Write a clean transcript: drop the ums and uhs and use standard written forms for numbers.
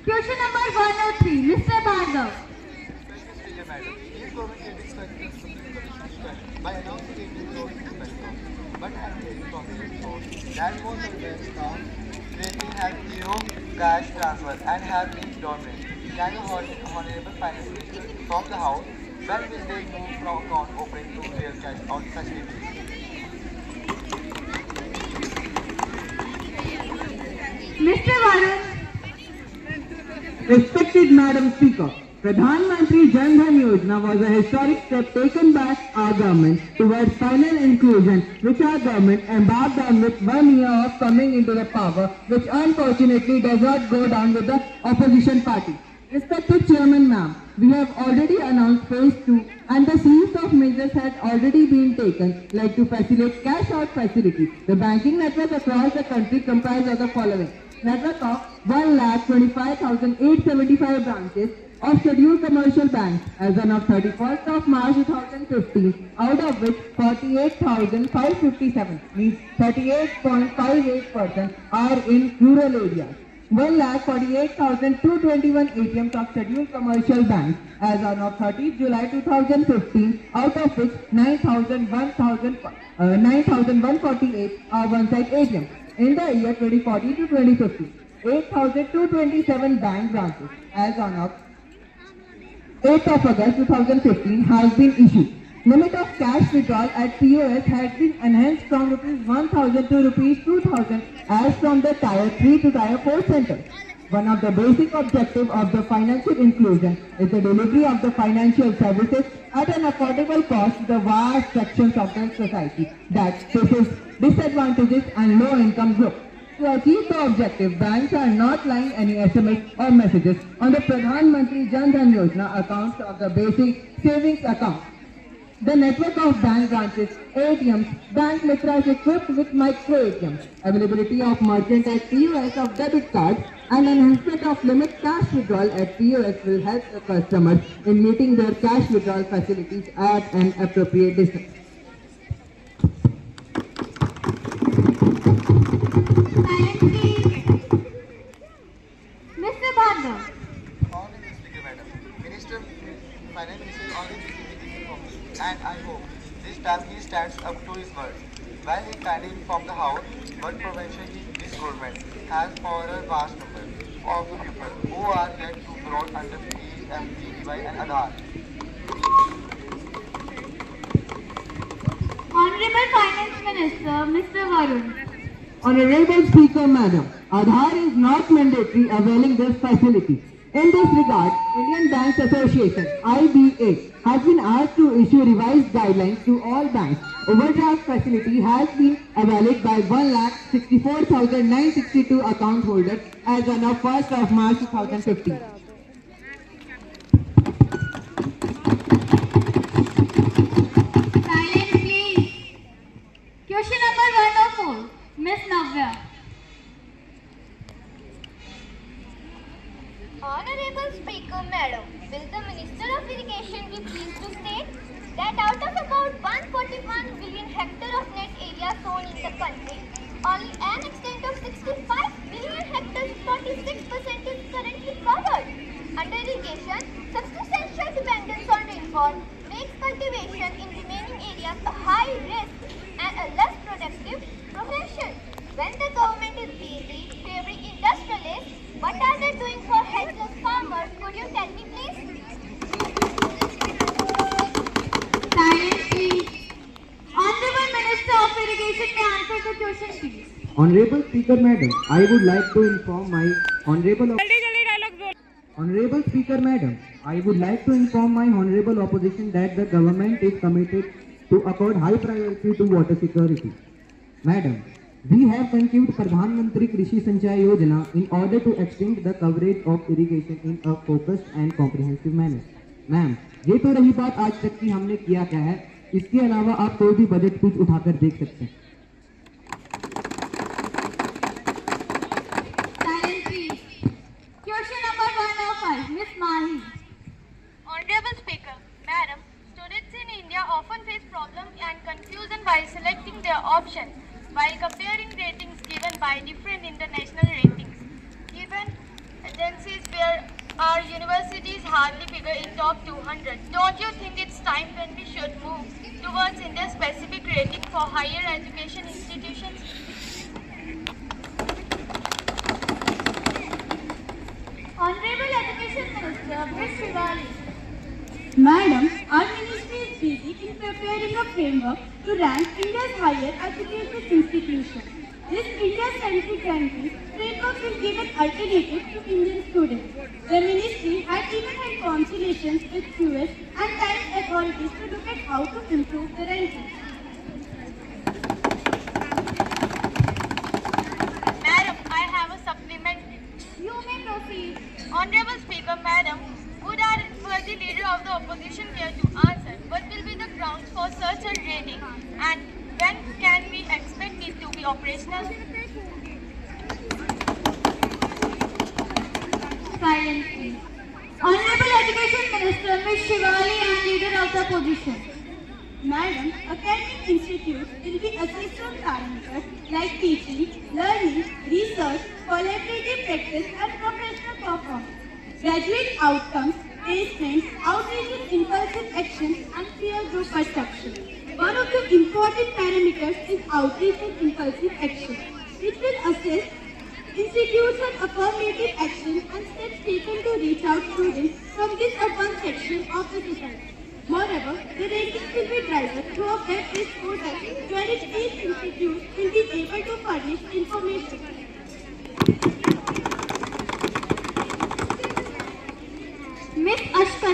Question number 103, Mr. Bhargav. Madam, these government agencies consider Supreme Commission by announcing 18 crores in Petrol. But I am hearing from the report that most of the bank accounts lately have zero cash transfers and have been dormant. Can the Honorable Finance Minister from the House, when will they move from account opening to real cash out facilities? Mr. Varun. Respected Madam Speaker, Pradhan Mantri Jan Dhan Yojana was a historic step taken by our government towards final inclusion, which our government embarked on with 1 year of coming into the power, which unfortunately does not go down with the opposition party. Respected Chairman Ma'am, we have already announced phase 2 and the series of measures had already been taken, like to facilitate cash out facilities. The banking network across the country comprises of the following. Network of 1,25,875 branches of scheduled commercial banks as of 31st of March 2015, out of which 48,557 means 38.58% are in rural areas. 1,48,221 ATMs of scheduled commercial banks as of 30th July 2015, out of which 9,148 are one-side ATMs. In the year 2014 to 2015, 8,227 bank branches as of 8th of August 2015 has been issued. Limit of cash withdrawal at POS has been enhanced from Rs1,000 to Rs2,000 as from the Tier 3 to Tier 4 centers. One of the basic objectives of the financial inclusion is the delivery of the financial services at an affordable cost to the vast sections of the society that faces disadvantages and low-income groups. To achieve the objective, banks are not laying any SMS or messages on the Pradhan Mantri Jan Dhan Yojana accounts of the basic savings account. The network of bank branches, ATMs, Bank Mitra is equipped with micro ATMs, availability of merchant at POS of debit cards, and enhancement of limit cash withdrawal at POS will help the customers in meeting their cash withdrawal facilities at an appropriate distance. Silence, please. Mr. Bhargav. Honorable Speaker, Madam, Minister, Finance Minister is already receiving this information, and I hope this time he stands up to his word. While he kindly informed the House, what prevention this government has for a vast number of people who are yet to brought under PMGDY and Aadhaar. Honorable Finance Minister, Mr. Varun. Honorable Speaker, Madam, Aadhaar is not mandatory availing this facility. In this regard, Indian Banks Association (IBA) has been asked to issue revised guidelines to all banks. Overdraft facility has been availed by 1,64,962 account holders as on 1st of March 2015. Silence, please. Question number 104, Miss Navya. Honorable Speaker, Madam, will the Minister of Irrigation be pleased to state that out of about 141 billion hectare of net area sown in the country, only an extent of 65 billion hectares, 46% is currently covered. Under irrigation, substantial dependence on rainfall makes cultivation in remaining areas a high risk and a less productive profession. When the government is busy favoring industrialists, what are they doing for helpless farmers? Could you tell me, please? Silence, please. Honorable Minister of Irrigation may answer the question, please. Honorable Speaker, Madam, I would like to inform my Honorable Speaker, Madam, I would like to inform my honorable opposition that the government is committed to accord high priority to water security. Madam, we have conceived Pradhan Mantri Krishi Sanchai Yojana in order to extend the coverage of irrigation in a focused and comprehensive manner. Ma'am, ये तो रही बात आज तक की हमने किया क्या है, इसके अलावा आप कोई भी बजट कुछ उठाकर देख सकते हैं. Silence, please. Question number 105, Miss Mahi. Honorable Speaker, Madam, students in India often face problems and confusion while selecting their options, while comparing ratings given by different international ratings. Given instances where our university is hardly figure in top 200. Don't you think it's time when we should move towards India-specific rating for higher education institutions? Honorable Education Minister, Ms. Shivali. Madam, our ministry is busy in preparing a framework to rank India's higher education institutions. This India-centric ranking framework will give an alternative to Indian students. The ministry has even had consultations with QS and times authorities to look at how to improve the ranking. Madam, I have a supplement. You may proceed. Honorable Speaker, Madam, would our worthy leader of the opposition care to answer what will be the grounds for such a rating and when can we expect it to be operational? Silence, please. Honorable Education Minister, Ms. Shivali and Leader of the Opposition. Madam, academic institutes will be assessed on parameters like teaching, learning, research, collaborative practice and professional performance. Graduate outcomes, placements, outreach and impulsive action and peer group perception. One of the important parameters is outreach and impulsive action, which will assess institutes on affirmative action and steps taken to reach out students from this advanced section of the society. Moreover, the rankings will be driven through a web-based portal where each institute will be able to furnish information